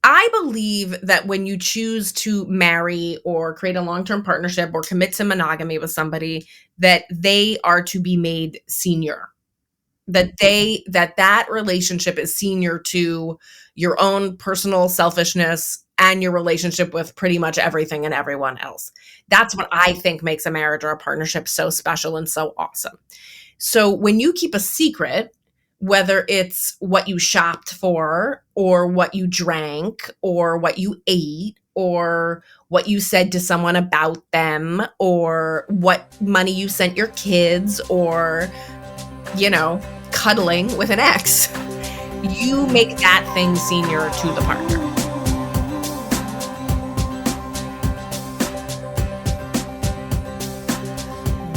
I believe that when you choose to marry or create a long-term partnership or commit to monogamy with somebody, that they are to be made senior. That relationship is senior to your own personal selfishness and your relationship with pretty much everything and everyone else. That's what I think makes a marriage or a partnership so special and so awesome. So when you keep a secret, whether it's what you shopped for or what you drank or what you ate or what you said to someone about them or what money you sent your kids or, cuddling with an ex, you make that thing senior to the partner.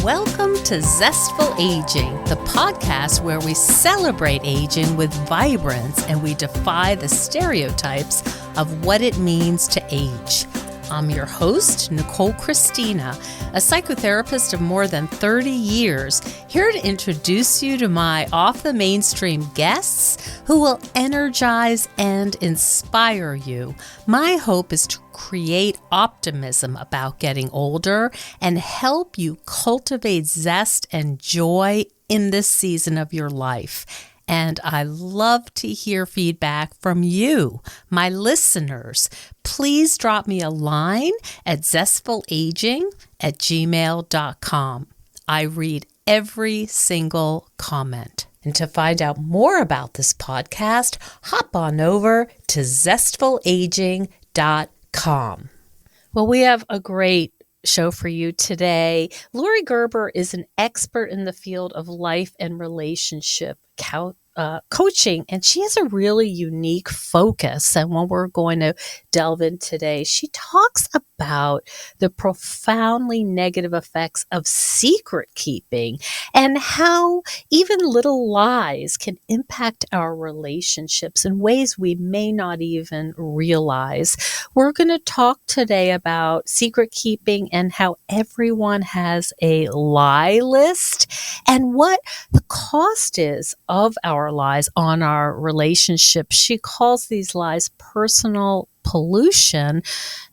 Welcome to Zestful Aging, the podcast where we celebrate aging with vibrance and we defy the stereotypes of what it means to age. I'm your host, Nicole Christina, a psychotherapist of more than 30 years, here to introduce you to my off-the-mainstream guests who will energize and inspire you. My hope is to create optimism about getting older and help you cultivate zest and joy in this season of your life. And I love to hear feedback from you, my listeners. Please drop me a line at zestfulaging@gmail.com. I read every single comment. And to find out more about this podcast, hop on over to zestfulaging.com. Well, we have a great show for you today. Lori Gerber is an expert in the field of life and relationship coaching, and she has a really unique focus. And what we're going to delve in today, she talks about the profoundly negative effects of secret keeping and how even little lies can impact our relationships in ways we may not even realize. We're going to talk today about secret keeping and how everyone has a lie list and what the cost is of our lies on our relationships. She calls these lies personal pollution.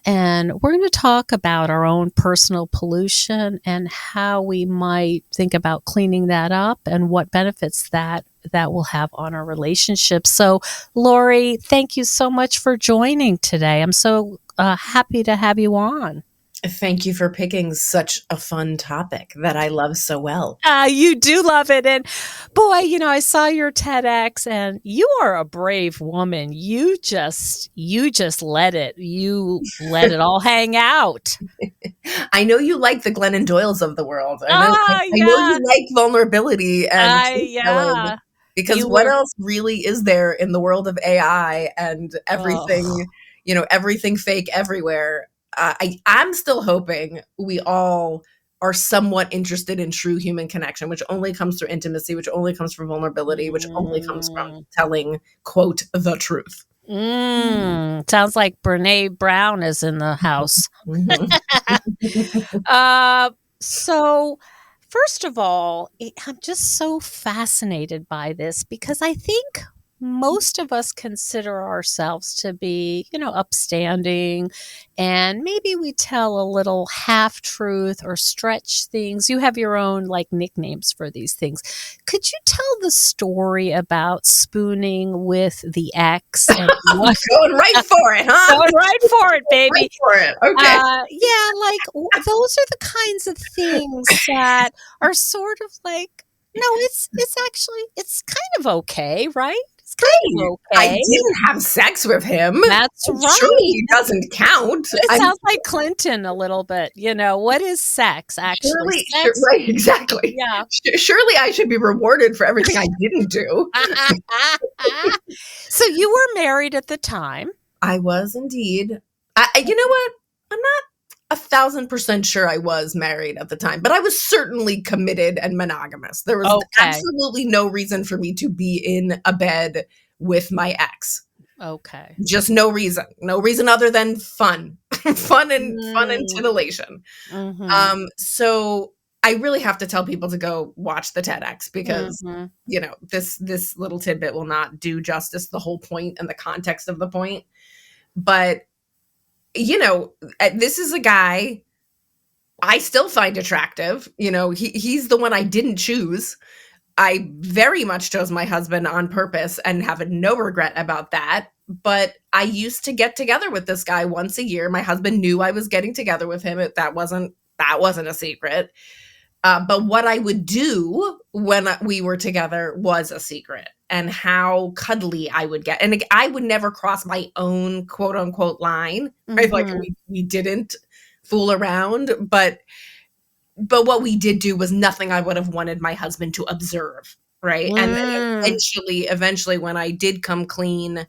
And we're going to talk about our own personal pollution and how we might think about cleaning that up and what benefits that will have on our relationship. So, Lori, thank you so much for joining today. I'm so happy to have you on. Thank you for picking such a fun topic that I love so well. You do love it. And boy, I saw your TEDx and you are a brave woman. You just let it all hang out. I know you like the Glennon Doyles of the world. I know you like vulnerability and because what else really is there in the world of AI and everything, everything fake everywhere? I'm still hoping we all are somewhat interested in true human connection, which only comes through intimacy, which only comes from vulnerability, which only comes from telling, quote, the truth. Sounds like Brene Brown is in the house. So, first of all, I'm just so fascinated by this because I think most of us consider ourselves to be, upstanding, and maybe we tell a little half-truth or stretch things. You have your own nicknames for these things. Could you tell the story about spooning with the ex? And Going right for it, huh? Going right for it, baby. Right for it. Okay. Those are the kinds of things that are sort of it's kind of okay, right? It's kind of okay. I didn't have sex with him. That's right. Surely he doesn't count. It sounds like Clinton a little bit. What is sex, actually? Right, exactly. Yeah. Surely I should be rewarded for everything I didn't do. So you were married at the time. I was indeed. You know what? I'm not 1,000% sure I was married at the time, but I was certainly committed and monogamous. There was absolutely no reason for me to be in a bed with my ex. Okay. Just no reason. No reason other than fun. fun and titillation. Mm-hmm. So I really have to tell people to go watch the TEDx because, this little tidbit will not do justice to the whole point and the context of the point. But, this is a guy I still find attractive. He's the one I didn't choose. I very much chose my husband on purpose and have no regret about that. But I used to get together with this guy once a year. My husband knew I was getting together with him. That wasn't a secret. But what I would do when we were together was a secret, and how cuddly I would get. And I would never cross my own quote unquote line, right? Like we didn't fool around, but what we did do was nothing I would have wanted my husband to observe, right? And then eventually when I did come clean,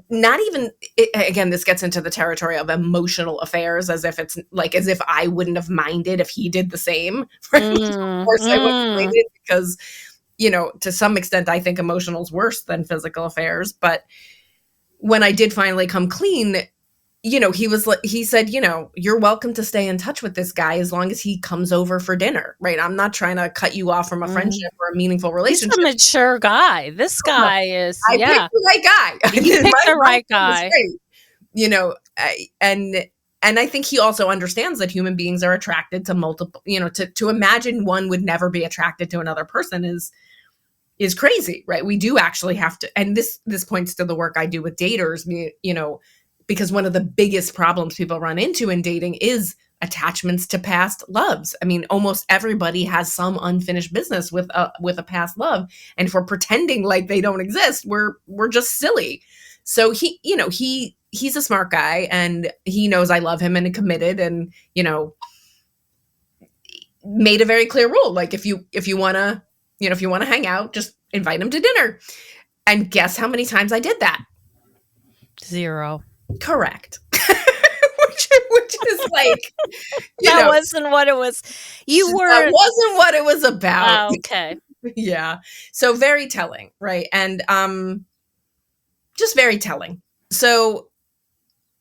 not even again, this gets into the territory of emotional affairs, as if I wouldn't have minded if he did the same, right? Of course I wouldn't have minded, because to some extent I think emotional is worse than physical affairs. But when I did finally come clean, he said, you're welcome to stay in touch with this guy as long as he comes over for dinner, right? I'm not trying to cut you off from a friendship or a meaningful relationship. He's a mature guy. This guy is, I picked the right guy. You picked the right guy. And I think he also understands that human beings are attracted to multiple, to imagine one would never be attracted to another person is crazy, right? We do actually have to, and this points to the work I do with daters, because one of the biggest problems people run into in dating is attachments to past loves. I mean, almost everybody has some unfinished business with a past love. And if we're pretending like they don't exist, we're just silly. So he's a smart guy, and he knows I love him and committed, and, made a very clear rule. Like, if you want to hang out, just invite him to dinner. And guess how many times I did that? 0. Correct. which is like, that wasn't what it was. That wasn't what it was about. Oh, okay. Yeah. So very telling, right? And just very telling. So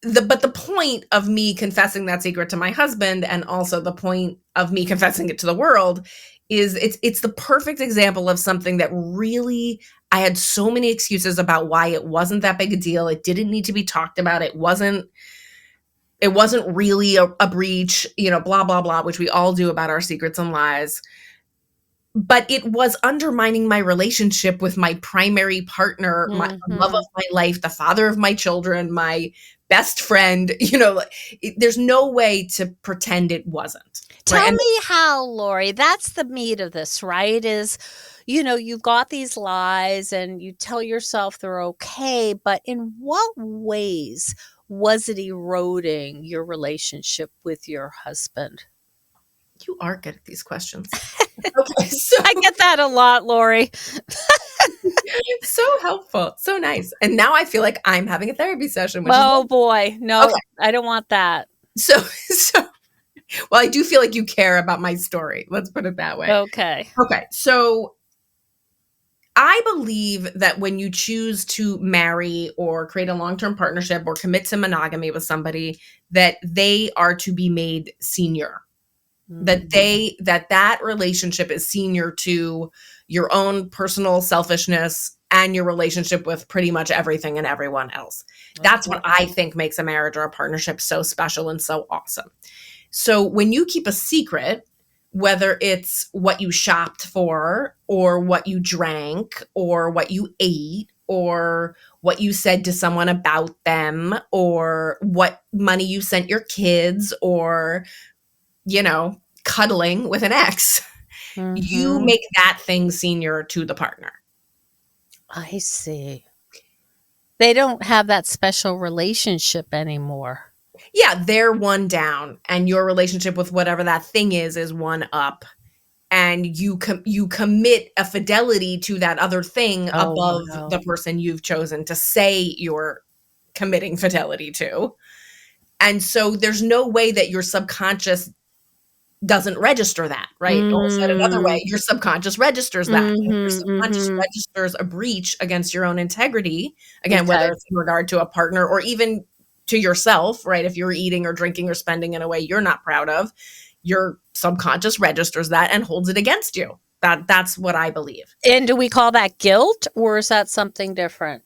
but the point of me confessing that secret to my husband, and also the point of me confessing it to the world, is it's the perfect example of something that really, I had so many excuses about why it wasn't that big a deal. It didn't need to be talked about. It wasn't really a breach, blah, blah, blah, which we all do about our secrets and lies. But it was undermining my relationship with my primary partner, my love of my life, the father of my children, my best friend. There's no way to pretend it wasn't. Tell me how, Lori. That's the meat of this, right? Is, you've got these lies and you tell yourself they're okay, but in what ways was it eroding your relationship with your husband? You are good at these questions. Okay, so I get that a lot, Lori. So helpful. So nice. And now I feel like I'm having a therapy session. Boy. No, okay. I don't want that. So, well, I do feel like you care about my story. Let's put it that way. Okay. So I believe that when you choose to marry or create a long-term partnership or commit to monogamy with somebody, that they are to be made senior. That relationship is senior to your own personal selfishness and your relationship with pretty much everything and everyone else. That's what I think makes a marriage or a partnership so special and so awesome. So when you keep a secret, whether it's what you shopped for or what you drank or what you ate or what you said to someone about them or what money you sent your kids or, cuddling with an ex, you make that thing senior to the partner. I see. They don't have that special relationship anymore. Yeah, they're one down, and your relationship with whatever that thing is one up, and you commit a fidelity to that other thing above the person you've chosen to say you're committing fidelity to. And so there's no way that your subconscious doesn't register that, right? Or said another way, your subconscious registers that. Your subconscious registers a breach against your own integrity, again, whether it's in regard to a partner or even to yourself, right? If you're eating or drinking or spending in a way you're not proud of, your subconscious registers that and holds it against you. That's what I believe. And do we call that guilt, or is that something different?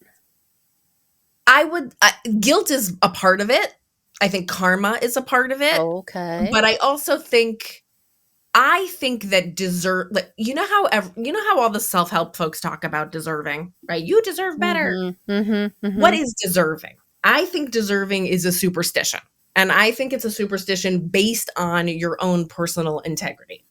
I would guilt is a part of it. I think karma is a part of it. Okay. But I also think that like, you know how all the self-help folks talk about deserving, right? You deserve better. What is deserving? I think deserving is a superstition. And I think it's a superstition based on your own personal integrity.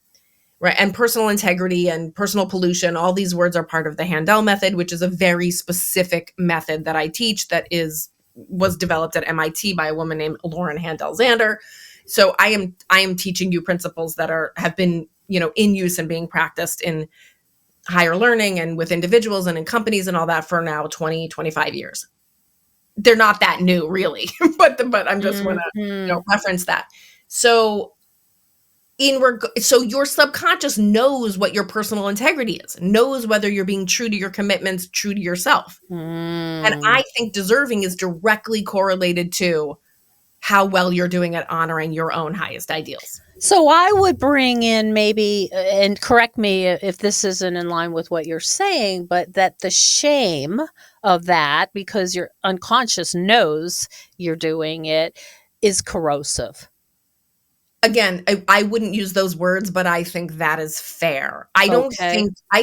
Right. And personal integrity and personal pollution, all these words are part of the Handel method, which is a very specific method that I teach that was developed at MIT by a woman named Lauren Handel Zander. So I am teaching you principles that have been, in use and being practiced in higher learning and with individuals and in companies and all that for now 20, 25 years. They're not that new really, but I'm just want to reference that. So so your subconscious knows what your personal integrity is, knows whether you're being true to your commitments, true to yourself. And I think deserving is directly correlated to how well you're doing at honoring your own highest ideals. So I would bring in maybe, and correct me if this isn't in line with what you're saying, but that the shame of that, because your unconscious knows you're doing it, is corrosive. Again, I wouldn't use those words, but I think that is fair. I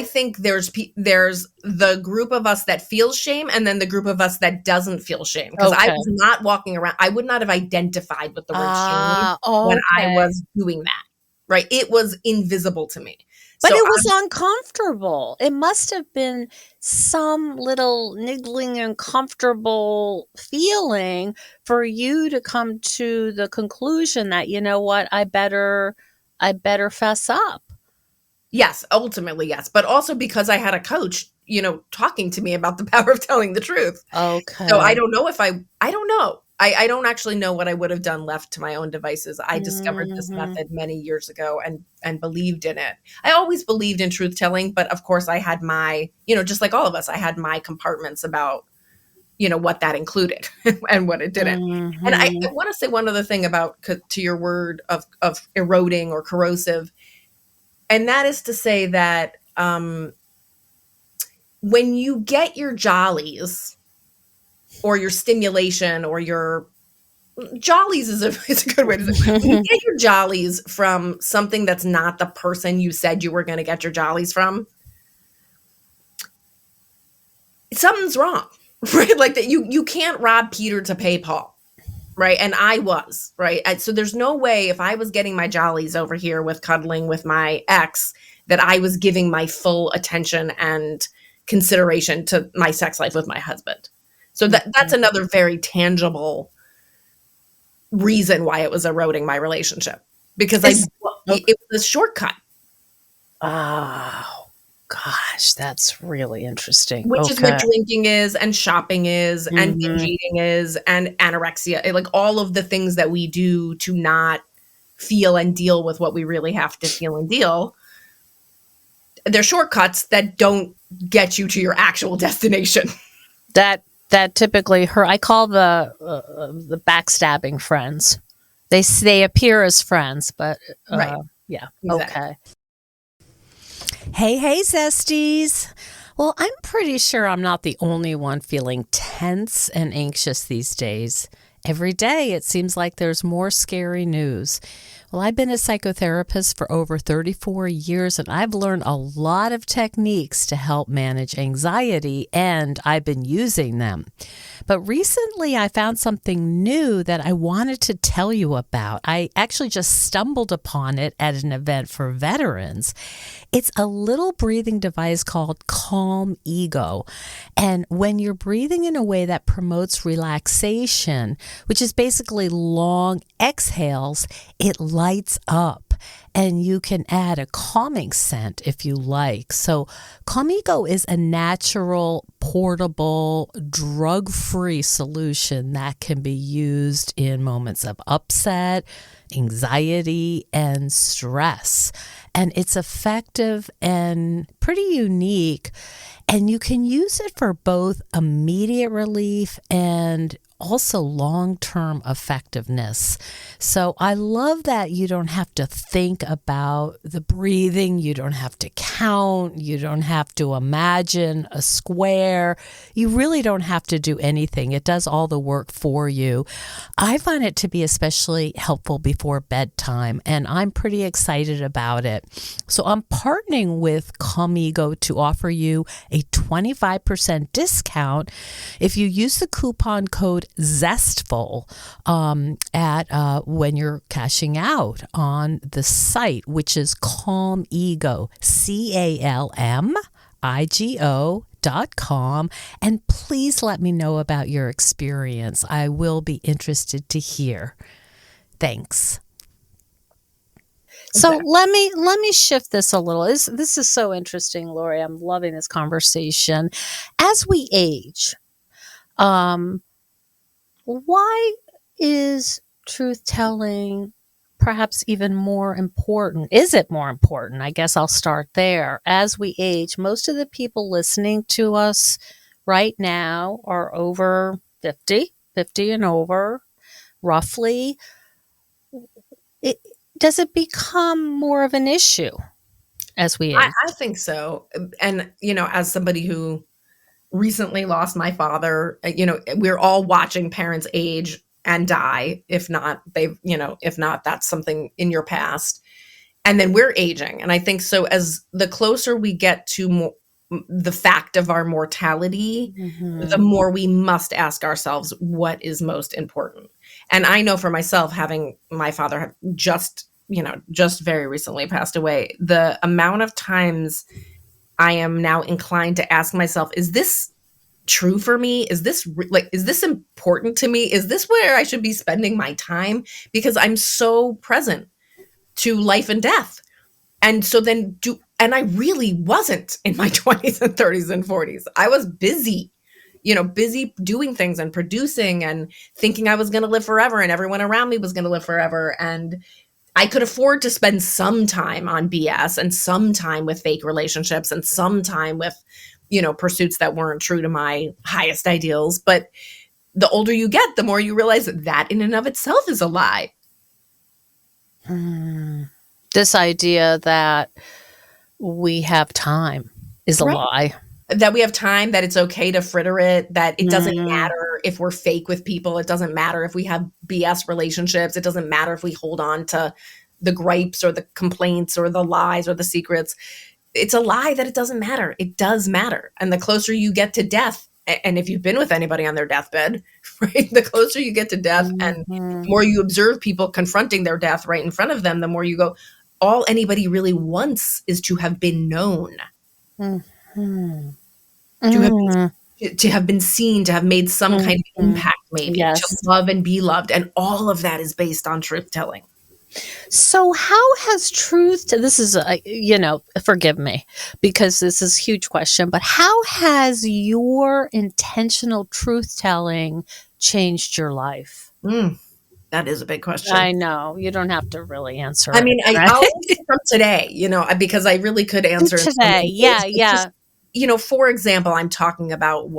think there's the group of us that feels shame and then the group of us that doesn't feel shame. Because I was not walking around, I would not have identified with the word shame when I was doing that, right? It was invisible to me. But it was uncomfortable. It must have been some little niggling, uncomfortable feeling for you to come to the conclusion that, you know what, I better fess up. Yes, ultimately, yes. But also because I had a coach, talking to me about the power of telling the truth. Okay. So I don't know I don't know. I don't actually know what I would have done left to my own devices. I discovered this method many years ago and believed in it. I always believed in truth telling, but of course I had my, just like all of us, I had my compartments about, what that included and what it didn't. And I want to say one other thing about, to your word of eroding or corrosive. And that is to say that when you get your jollies, or your stimulation or your jollies is a good way to say it. When you get your jollies from something that's not the person you said you were going to get your jollies from, something's wrong, right? Like that you can't rob Peter to pay Paul, right? And I was, right? So there's no way if I was getting my jollies over here with cuddling with my ex that I was giving my full attention and consideration to my sex life with my husband. So that's another very tangible reason why it was eroding my relationship, because it was a shortcut. Oh, gosh, that's really interesting. Which is what drinking is and shopping is and binge eating is and anorexia, like all of the things that we do to not feel and deal with what we really have to feel and deal. They're shortcuts that don't get you to your actual destination. That typically I call the backstabbing friends. They appear as friends, but right. Yeah. Exactly. Okay. Hey, Zesties. Well, I'm pretty sure I'm not the only one feeling tense and anxious these days. Every day it seems like there's more scary news. Well, I've been a psychotherapist for over 34 years, and I've learned a lot of techniques to help manage anxiety, and I've been using them. But recently I found something new that I wanted to tell you about. I actually just stumbled upon it at an event for veterans. It's a little breathing device called Calm Ego. And when you're breathing in a way that promotes relaxation, which is basically long exhales, it lights up. And you can add a calming scent if you like. So Calm Ego is a natural, portable, drug-free solution that can be used in moments of upset, anxiety and stress. And it's effective and pretty unique. And you can use it for both immediate relief and also long-term effectiveness. So I love that you don't have to think about the breathing, you don't have to count, you don't have to imagine a square. You really don't have to do anything. It does all the work for you. I find it to be especially helpful before bedtime, and I'm pretty excited about it. So I'm partnering with Calmigo to offer you a 25% discount if you use the coupon code ZESTFUL at when you're cashing out on the site, which is Calmigo, CALMIGO.com. And please let me know about your experience. I will be interested to hear. Thanks. So let me shift this a little. This is so interesting, Lori. I'm loving this conversation. As we age, why is truth telling perhaps even more important? Is it more important? I guess I'll start there. As we age, most of the people listening to us right now are over 50 and over, roughly. Does it become more of an issue as we age? I think so. And, as somebody who recently lost my father, we're all watching parents age and die. If not, that's something in your past. And then we're aging. And I think so as the closer we get to the fact of our mortality, the more we must ask ourselves what is most important. And I know for myself, having my father have just very recently passed away, the amount of times I am now inclined to ask myself, is this true for me? Is this is this important to me? Is this where I should be spending my time? Because I'm so present to life and death. And so then and I really wasn't in my 20s and 30s and 40s. I was busy doing things and producing and thinking I was going to live forever and everyone around me was going to live forever. And I could afford to spend some time on BS and some time with fake relationships and some time with, pursuits that weren't true to my highest ideals. But the older you get, the more you realize that in and of itself is a lie. This idea that we have time is a lie. That we have time, that it's okay to fritter it, that it doesn't matter if we're fake with people. It doesn't matter if we have BS relationships. It doesn't matter if we hold on to the gripes or the complaints or the lies or the secrets. It's a lie that it doesn't matter. It does matter. And the closer you get to death, and if you've been with anybody on their deathbed, right, the closer you get to death and the more you observe people confronting their death right in front of them, the more you go, all anybody really wants is to have been known. To have been seen, to have made some kind of impact, maybe, to love and be loved. And all of that is based on truth telling. So how has this is, forgive me, because this is a huge question, but how has your intentional truth telling changed your life? That is a big question. I know. You don't have to really answer I mean, I'll answer from today, because I really could answer today. Yeah. For example, I'm talking about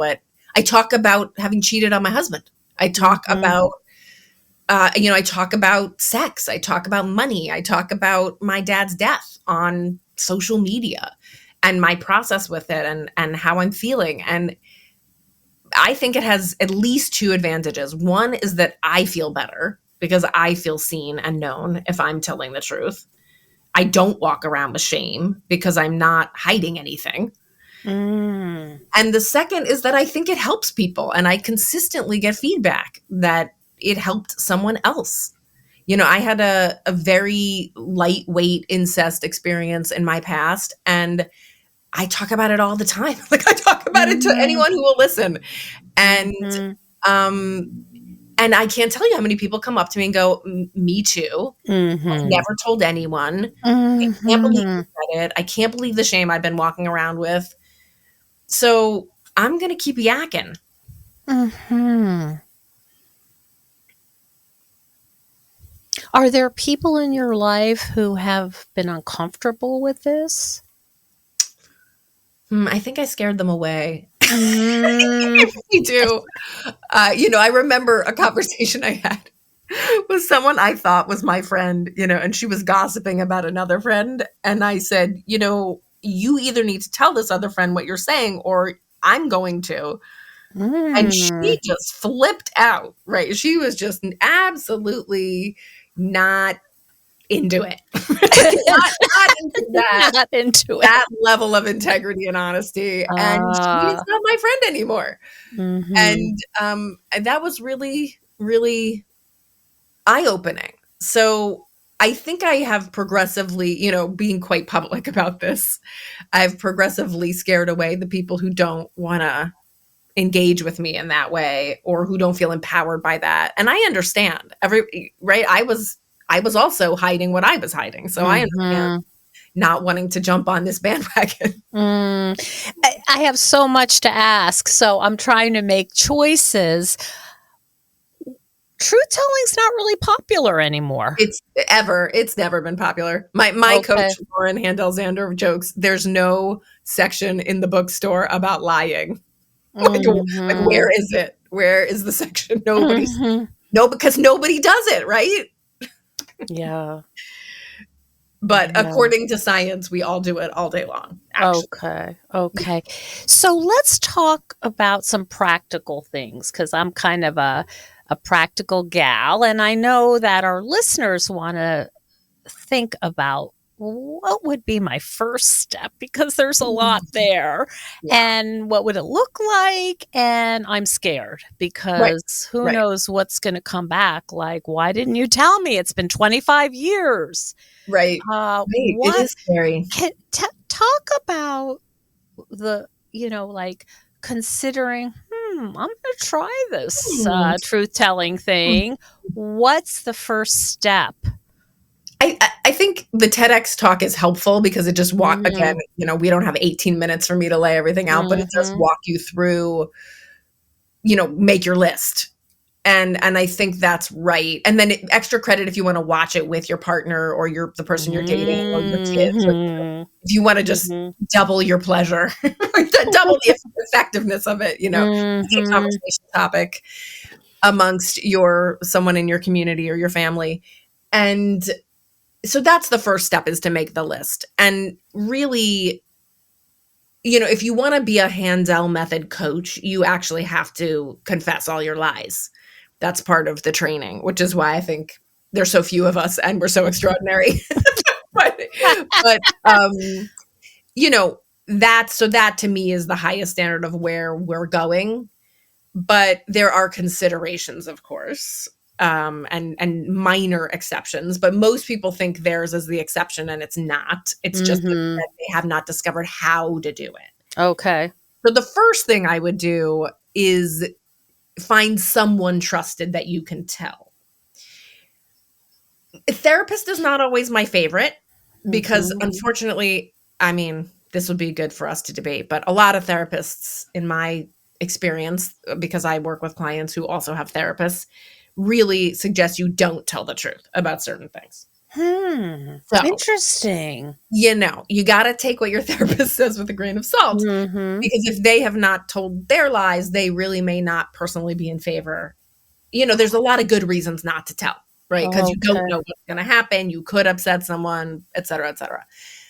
I talk about having cheated on my husband. I talk about, I talk about sex. I talk about money. I talk about my dad's death on social media and my process with it and how I'm feeling. And I think it has at least two advantages. One is that I feel better because I feel seen and known if I'm telling the truth. I don't walk around with shame because I'm not hiding anything. And the second is that I think it helps people, and I consistently get feedback that it helped someone else. I had a very lightweight incest experience in my past, and I talk about it all the time. I talk about it to anyone who will listen. And I can't tell you how many people come up to me and go, me too. I've never told anyone. I can't believe you said it. I can't believe the shame I've been walking around with. So I'm going to keep yakking. Are there people in your life who have been uncomfortable with this? I think I scared them away. Mm. I do. I remember a conversation I had with someone I thought was my friend, and she was gossiping about another friend. And I said, you either need to tell this other friend what you're saying or I'm going to. And Mm. she just flipped out, right? She was just absolutely not into it. Not into that Not into it. that level of integrity and honesty. And she's Ah. not my friend anymore. Mhm. And that was really, really eye-opening. So I think I have progressively, being quite public about this, I've progressively scared away the people who don't want to engage with me in that way or who don't feel empowered by that. And I understand right. I was also hiding what I was hiding. So I understand Mhm. not wanting to jump on this bandwagon. I have so much to ask, so I'm trying to make choices. Truth telling's not really popular anymore. It's never been popular. My coach, Okay. Lauren Handel-Zander, jokes, there's no section in the bookstore about lying. Like, Mhm. where is it? Where is the section? Mhm. No, because nobody does it, right? Yeah. But Yeah. according to science, we all do it all day long, actually. Okay. Okay. So let's talk about some practical things because I'm kind of a practical gal. And I know that our listeners want to think about what would be my first step because there's a lot there Yeah. and what would it look like, and I'm scared Right. because who Right. knows what's going to come back, like why didn't you tell me, it's been 25 years. Right. Right. It What is scary. can talk about the, like considering, I'm going to try this Hmm. truth telling thing. What's the first step? I think the TEDx talk is helpful because it just again, Mhm. we don't have 18 minutes for me to lay everything out, but it does Mhm. walk you through, make your list. And I think that's right. And then extra credit if you want to watch it with your partner or the person you're dating or your kids, or Mhm. if you want to just Mhm. double your pleasure, double the effectiveness of it, make it a Mhm. conversation topic amongst someone in your community or your family. And so that's the first step, is to make the list. And really, if you want to be a Handel method coach, you actually have to confess all your lies. That's part of the training, which is why I think there's so few of us and we're so extraordinary. but but you know that to me is the highest standard of where we're going. But there are considerations, of course, and minor exceptions. But most people think theirs is the exception, and it's not. It's just Mhm. that they have not discovered how to do it. Okay. So the first thing I would do is find someone trusted that you can tell. A therapist is not always my favorite because, Mhm. unfortunately, I mean, this would be good for us to debate, but a lot of therapists, in my experience, because I work with clients who also have therapists, really suggest you don't tell the truth about certain things. So, Interesting. you got to take what your therapist says with a grain of salt, Mhm. because if they have not told their lies, they really may not personally be in favor. There's a lot of good reasons not to tell, right? Because you don't Okay. know what's going to happen. You could upset someone, et cetera, et cetera.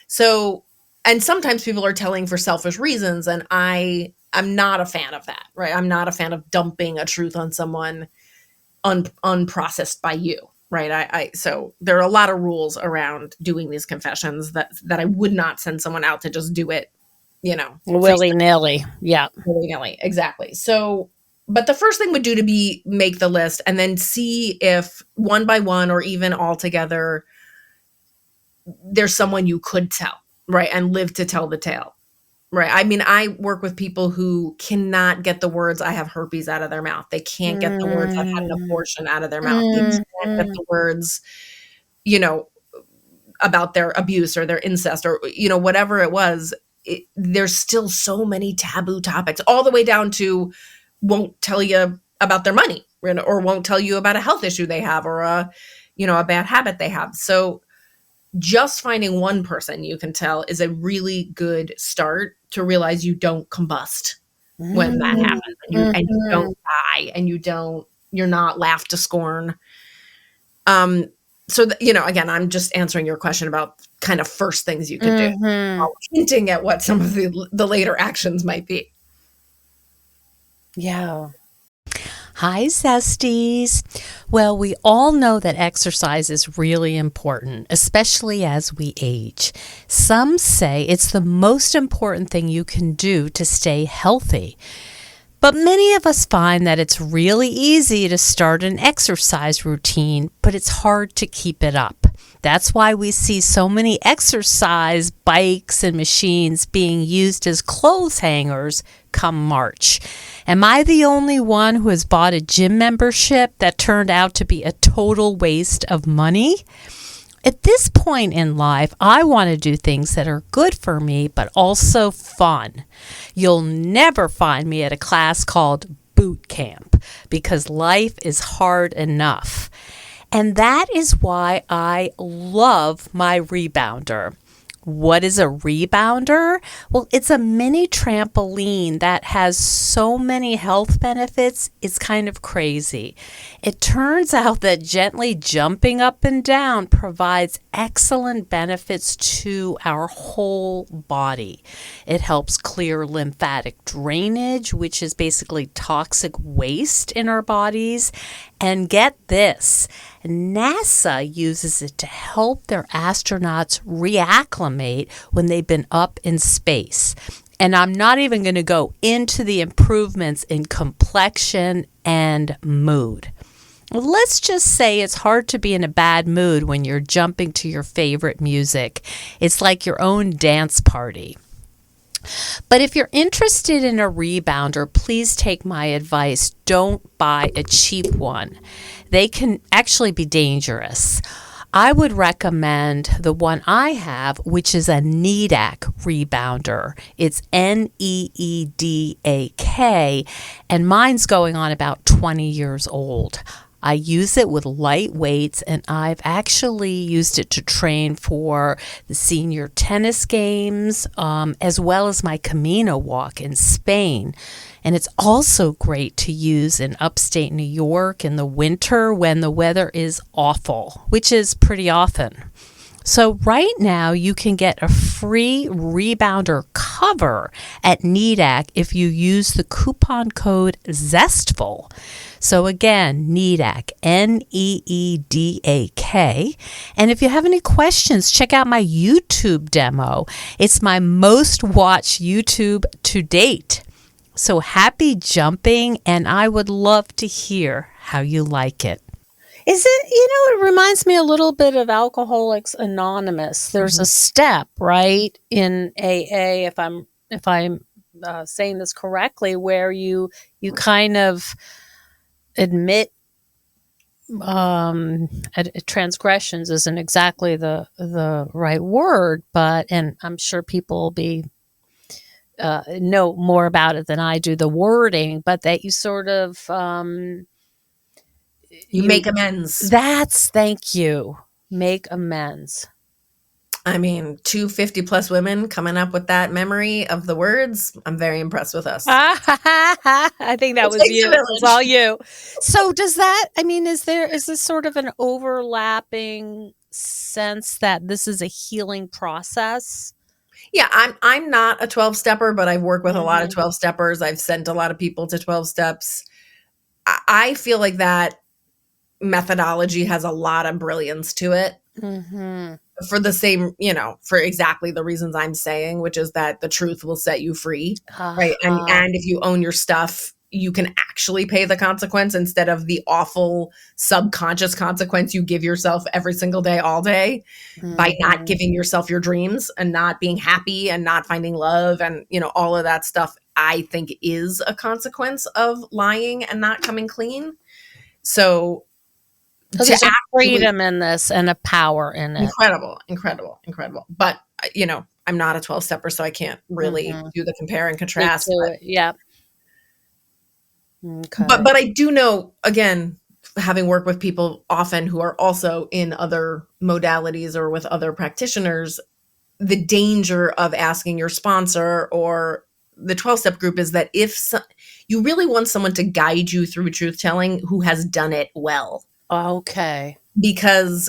So, and sometimes people are telling for selfish reasons. And I'm not a fan of that, right? I'm not a fan of dumping a truth on someone unprocessed by you. Right. So there are a lot of rules around doing these confessions that I would not send someone out to just do it, free Willy-nilly. Yeah. willy-nilly. Exactly. So, but the first thing would do to be make the list and then see if one by one or even all together, there's someone you could tell, right? And live to tell the tale, right? I mean, I work with people who cannot get the words "I have herpes" out of their mouth. They can't get the words "I've had an Mm. abortion" out of their mouth. They can't get Mhm. the words, you know, about their abuse or their incest or, whatever it was. There's still so many taboo topics, all the way down to won't tell you about their money, or won't tell you about a health issue they have, or a bad habit they have. So just finding one person you can tell is a really good start to realize you don't combust when that Mm, happens, and you mhm, don't die, and you're not laughed to scorn. Um, so again, I'm just answering your question about kind of first things you could do, mhm. while hinting at what some of the later actions might be. Yeah. Hi, Zesties. Well, we all know that exercise is really important, especially as we age. Some say it's the most important thing you can do to stay healthy. But many of us find that it's really easy to start an exercise routine, but it's hard to keep it up. That's why we see so many exercise bikes and machines being used as clothes hangers come March. Am I the only one who has bought a gym membership that turned out to be a total waste of money? At this point in life, I want to do things that are good for me, but also fun. You'll never find me at a class called boot camp because life is hard enough. And that is why I love my rebounder. What is a rebounder? Well, it's a mini trampoline that has so many health benefits, it's kind of crazy. It turns out that gently jumping up and down provides excellent benefits to our whole body. It helps clear lymphatic drainage, which is basically toxic waste in our bodies. And get this, NASA uses it to help their astronauts reacclimate when they've been up in space. And I'm not even going to go into the improvements in complexion and mood. Let's just say it's hard to be in a bad mood when you're jumping to your favorite music. It's like your own dance party. But if you're interested in a rebounder, please take my advice. Don't buy a cheap one. They can actually be dangerous. I would recommend the one I have, which is a Needak rebounder. It's Needak, and mine's going on about 20 years old. I use it with light weights, and I've actually used it to train for the senior tennis games, as well as my Camino walk in Spain. And it's also great to use in upstate New York in the winter when the weather is awful, which is pretty often. So right now you can get a free rebounder cover at Needak if you use the coupon code ZESTFUL. So again, Needak, Needak. And if you have any questions, check out my YouTube demo. It's my most watched YouTube to date. So happy jumping, and I would love to hear how you like it. Is it, it reminds me a little bit of Alcoholics Anonymous. There's a step, right, in AA, if I'm saying this correctly, where you kind of admit transgressions isn't exactly the right word, and I'm sure people will be know more about it than I do, the wording, but that you sort of You make amends. Thank you. Make amends. I mean, 250+ women coming up with that memory of the words. I'm very impressed with us. I think that It was takes a you. village. It's all you. So does that, is this sort of an overlapping sense that this is a healing process? Yeah, I'm not a 12-stepper, but I've worked with a lot of Mhm. 12-steppers. I've sent a lot of people to 12 steps. I feel like that methodology has a lot of brilliance to it, Mhm. for the same, for exactly the reasons I'm saying, which is that the truth will set you free, right? Uh-huh. And if you own your stuff, you can actually pay the consequence instead of the awful subconscious consequence you give yourself every single day, all day, by not Mhm. giving yourself your dreams and not being happy and not finding love and, all of that stuff, I think is a consequence of lying and not coming clean. So So to there's a actually freedom in this and a power in it. incredible, incredible, incredible. But, I'm not a 12-stepper, so I can't really Mhm. do the compare and Speak contrast. to it. Yeah. But Okay. but I do know, again, having worked with people often who are also in other modalities or with other practitioners, the danger of asking your sponsor or the 12-step group is that you really want someone to guide you through truth telling who has done it well. Okay. Because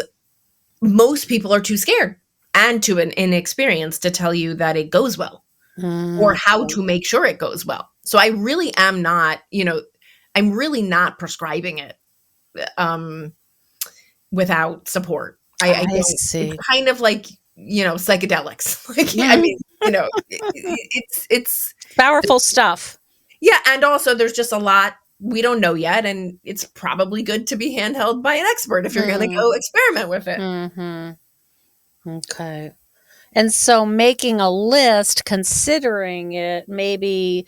most people are too scared and too inexperienced to tell you that it goes well or how to make sure it goes well. So I really am not, I'm really not prescribing it without support. I don't, see. it's kind of like, psychedelics. I mean, it's powerful stuff. Yeah. And also there's just a lot we don't know yet. And it's probably good to be handheld by an expert if you're going to go experiment with it. Okay. And so making a list, considering it, maybe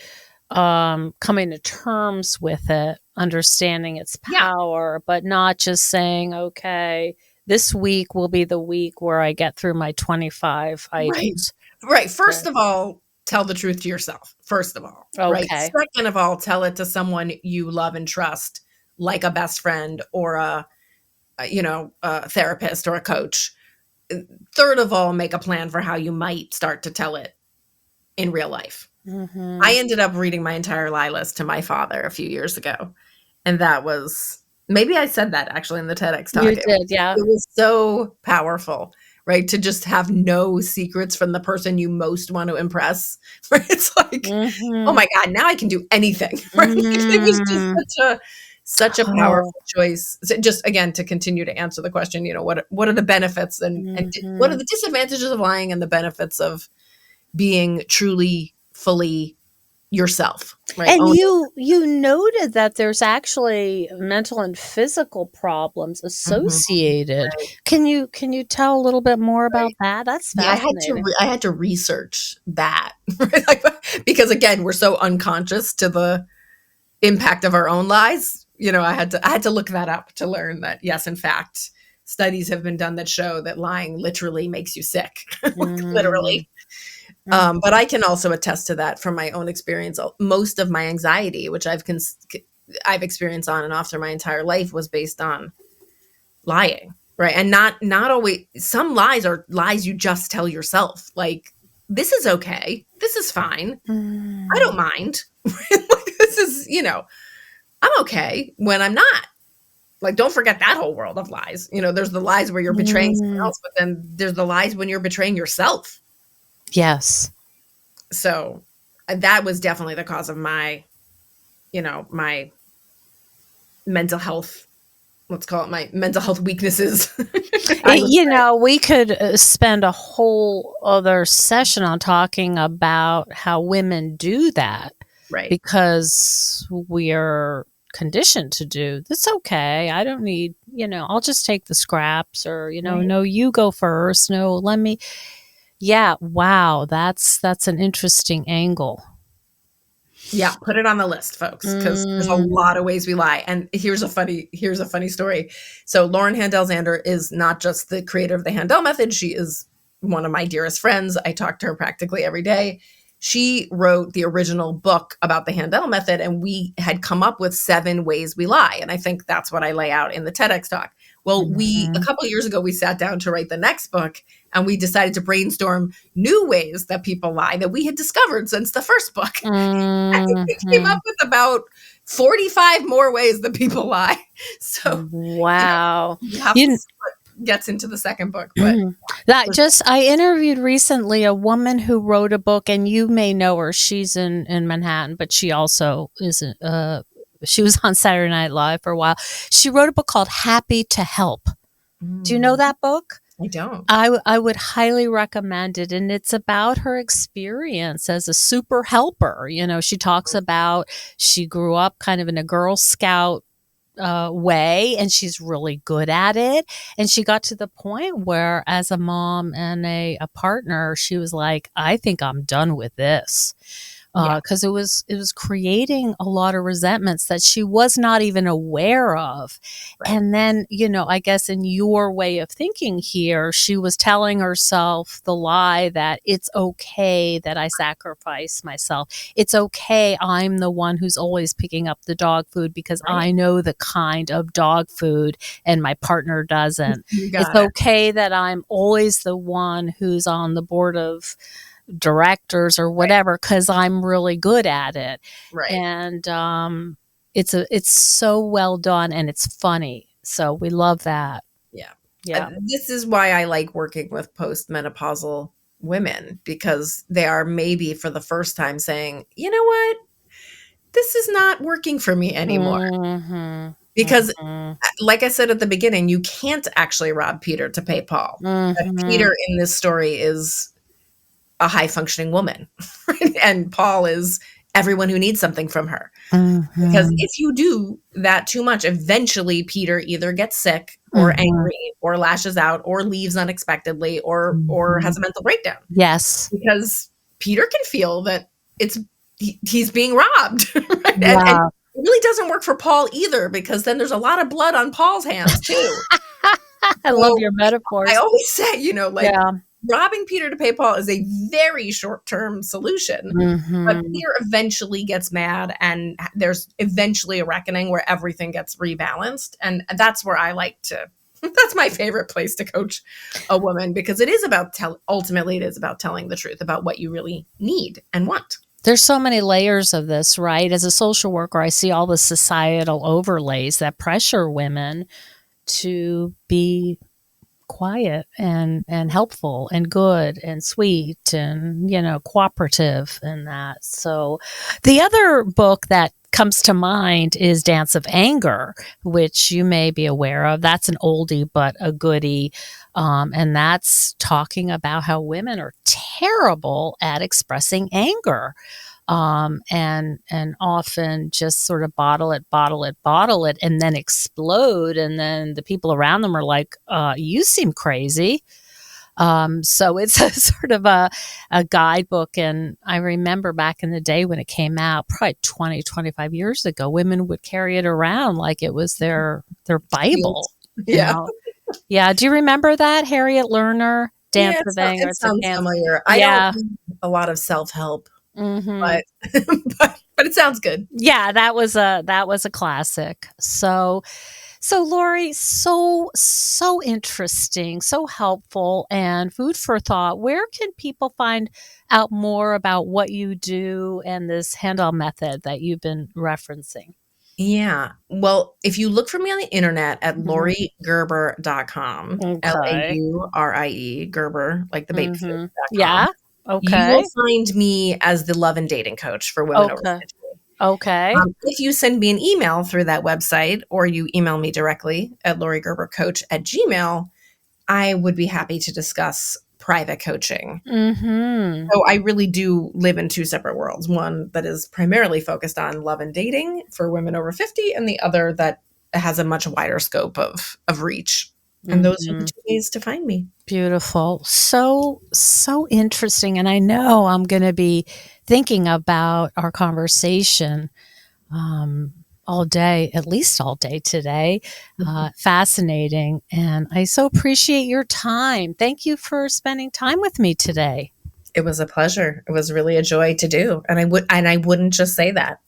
coming to terms with it, understanding its power, but not just saying, okay, this week will be the week where I get through my 25 items. Right. First of all, tell the truth to yourself. First of all. Okay. Right. Second of all, tell it to someone you love and trust, like a best friend or a therapist or a coach. Third of all, make a plan for how you might start to tell it in real life. I ended up reading my entire lie list to my father a few years ago. And that was, maybe I said that actually in the TEDx talk. You did, yeah. It was so powerful, right? To just have no secrets from the person you most want to impress. Right? It's like, oh my God, now I can do anything. Right? It was just such a powerful choice. So just again, to continue to answer the question, what are the benefits and what are the disadvantages of lying and the benefits of being truly, fully yourself, right? And you noted that there's actually mental and physical problems associated. Can you tell a little bit more about that? That's fascinating. I had to research that, right? Because again, we're so unconscious to the impact of our own lies. I had to look that up to learn that, yes, in fact, studies have been done that show that lying literally makes you sick, literally. But I can also attest to that from my own experience. Most of my anxiety, which I've experienced on and off through my entire life, was based on lying, right? And not always. Some lies are lies you just tell yourself, like, this is okay, this is fine, I don't mind. This is, I'm okay when I'm not. Like, don't forget that whole world of lies. There's the lies where you're betraying someone else, but then there's the lies when you're betraying yourself. Yes. So that was definitely the cause of my, my mental health, let's call it my mental health weaknesses. We could spend a whole other session on talking about how women do that. Right. Because we are conditioned to do, that's okay, I don't need, I'll just take the scraps, or, no, you go first. No, let me. Yeah. Wow. That's an interesting angle. Yeah. Put it on the list, folks, because there's a lot of ways we lie. And here's a funny story. So Lauren Handel-Zander is not just the creator of the Handel Method. She is one of my dearest friends. I talk to her practically every day. She wrote the original book about the Handel Method, and we had come up with 7 ways we lie. And I think that's what I lay out in the TEDx talk. Well, a couple of years ago, we sat down to write the next book, and we decided to brainstorm new ways that people lie that we had discovered since the first book. And we came up with about 45 more ways that people lie. So, wow. You have to see what gets into the second book. But I interviewed recently a woman who wrote a book, and you may know her. She's in Manhattan, but she also is she was on Saturday Night Live for a while. She wrote a book called Happy to Help. Do you know that book? I don't. I would highly recommend it. And it's about her experience as a super helper. She talks about, she grew up kind of in a Girl Scout way, and she's really good at it. And she got to the point where, as a mom and a partner, she was like, I think I'm done with this. Yeah. because it was creating a lot of resentments that she was not even aware of. Right. And then, I guess in your way of thinking here, she was telling herself the lie that it's okay that I sacrifice myself. It's okay. I'm the one who's always picking up the dog food because Right. I know the kind of dog food and my partner doesn't. You It's got it. okay that I'm always the one who's on the board of directors or whatever because I'm really good at it. Right. And it's so well done and it's funny. So we love that. Yeah. Yeah. This is why I like working with postmenopausal women, because they are maybe for the first time saying, you know what? This is not working for me anymore. Mhm. Because Mhm. like I said at the beginning, you can't actually rob Peter to pay Paul. Mhm. Peter in this story is a high functioning woman, right? And Paul is everyone who needs something from her. Because Mhm. if you do that too much, eventually Peter either gets sick or Mhm. angry or lashes out or leaves unexpectedly or has a mental breakdown. Yes. Because Peter can feel that he's being robbed. Right? And Yeah. it really doesn't work for Paul either, because then there's a lot of blood on Paul's hands too. I love your metaphors. I always say, Yeah. robbing Peter to pay Paul is a very short-term solution. But Mhm. Peter eventually gets mad, and there's eventually a reckoning where everything gets rebalanced. And that's where I like to, that's my favorite place to coach a woman, because it is about ultimately it is about telling the truth about what you really need and want. There's so many layers of this, right? As a social worker, I see all the societal overlays that pressure women to be quiet and helpful and good and sweet and cooperative and that. So the other book that comes to mind is Dance of Anger, which you may be aware of. That's an oldie but a goodie, and that's talking about how women are terrible at expressing anger. And often just sort of bottle it, and then explode. And then the people around them are like, you seem crazy. So it's a sort of a guidebook. And I remember back in the day when it came out, probably 20, 25 years ago, women would carry it around like it was their Bible. Yeah. Yeah. Do you remember that? Harriet Lerner, Dance of Anger? It sounds familiar. Yeah. I don't do a lot of self-help, Mm-hmm. but it sounds good. Yeah, that was a classic. So Lori, so interesting, so helpful, and food for thought. Where can people find out more about what you do and this Handel method that you've been referencing? Yeah. Well, if you look for me on the internet at Mhm. lauriegerber.com, Okay. Laurie, Gerber, like the baby food, Mhm. .com, Yeah. you Okay. will find me as the love and dating coach for women over Okay. 50. Okay. If you send me an email through that website, or you email me directly at lauriegerbercoach@gmail.com, I would be happy to discuss private coaching. Mhm. So I really do live in two separate worlds, one that is primarily focused on love and dating for women over 50, and the other that has a much wider scope of reach. And those are the Mhm. two ways to find me. Beautiful. So interesting. And I know I'm going to be thinking about our conversation all day, at least all day today. Fascinating. And I so appreciate your time. Thank you for spending time with me today. It was a pleasure. It was really a joy to do. And I wouldn't just say that.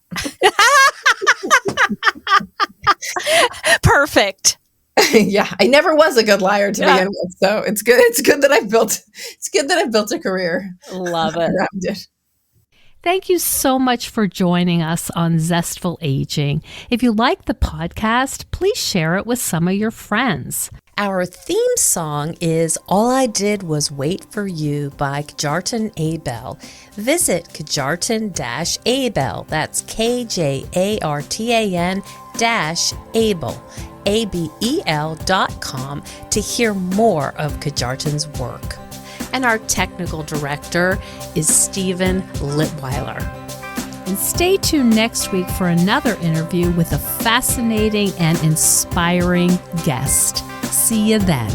Perfect. Yeah, I never was a good liar to begin with. So it's good. It's good that I've built a career. Love it. Around it. Thank you so much for joining us on Zestful Aging. If you like the podcast, please share it with some of your friends. Our theme song is All I Did Was Wait for You by Kjartan Abel. Visit Kjartan-Abel, that's KJARTAN-Abel, ABEL.com to hear more of Kjartan's work. And our technical director is Stephen Litweiler. And stay tuned next week for another interview with a fascinating and inspiring guest. See you then.